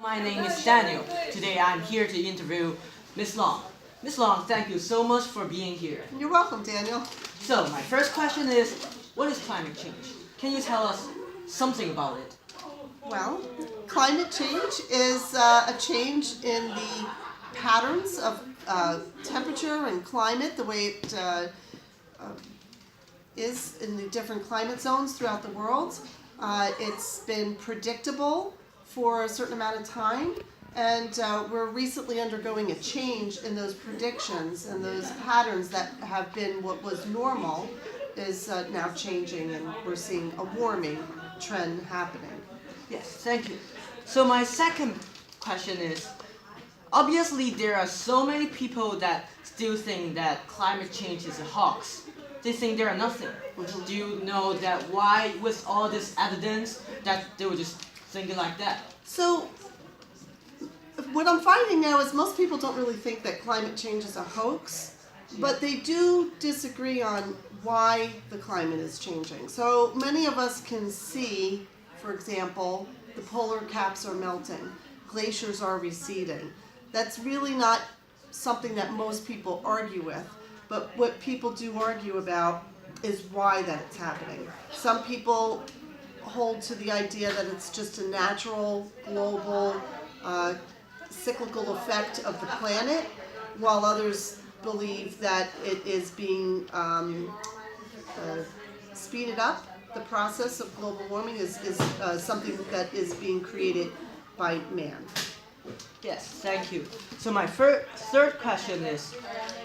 My name is Daniel. Today I'm here to interview Miss Long. Miss Long, thank you so much for being here. You're welcome, Daniel. So, my first question is, what is climate change? Can you tell us something about it? Well, climate change is a change in the patterns of temperature and climate, the way it is in the different climate zones throughout the world. It's been predictable for a certain amount of time, and we're recently undergoing a change in those predictions, and those patterns that have been what was normal is now changing, and we're seeing a warming trend happening. Yes, thank you. So my second question is, obviously there are so many people that still think that climate change is a hoax. They think there are nothing. Do you know that why, with all this evidence, that they were just thinking like that? So what I'm finding now is most people don't really think that climate change is a hoax, but they do disagree on why the climate is changing. So many of us can see, for example, the polar caps are melting, glaciers are receding. That's really not something that most people argue with, but what people do argue about is why that it's happening. Some people hold to the idea that it's just a natural, global, cyclical effect of the planet, while others believe that it is being speeded up. The process of global warming is something that is being created by man. Yes, thank you. So my third question is,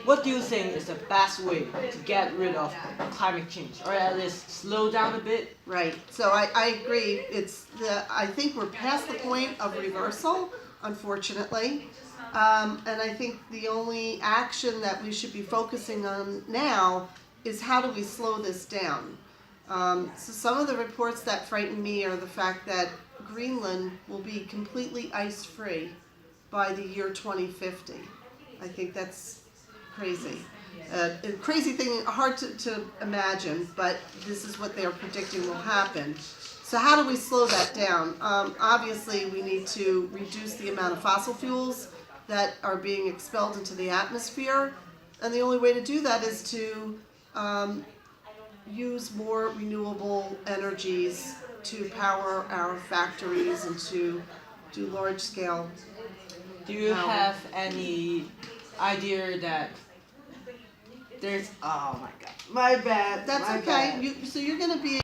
what do you think is the best way to get rid of climate change, or at least slow down a bit? Right. So I agree. I think we're past the point of reversal, unfortunately. And I think the only action that we should be focusing on now is how do we slow this down. So some of the reports that frighten me are the fact that Greenland will be completely ice-free by the year 2050. I think that's crazy. A crazy thing, hard to imagine, but this is what they are predicting will happen. So how do we slow that down? Obviously, we need to reduce the amount of fossil fuels that are being expelled into the atmosphere, and the only way to do that is to use more renewable energies to power our factories and to do large-scale. Do you have any idea that there's, oh my god, my bad. That's my okay. bad. So you're going to be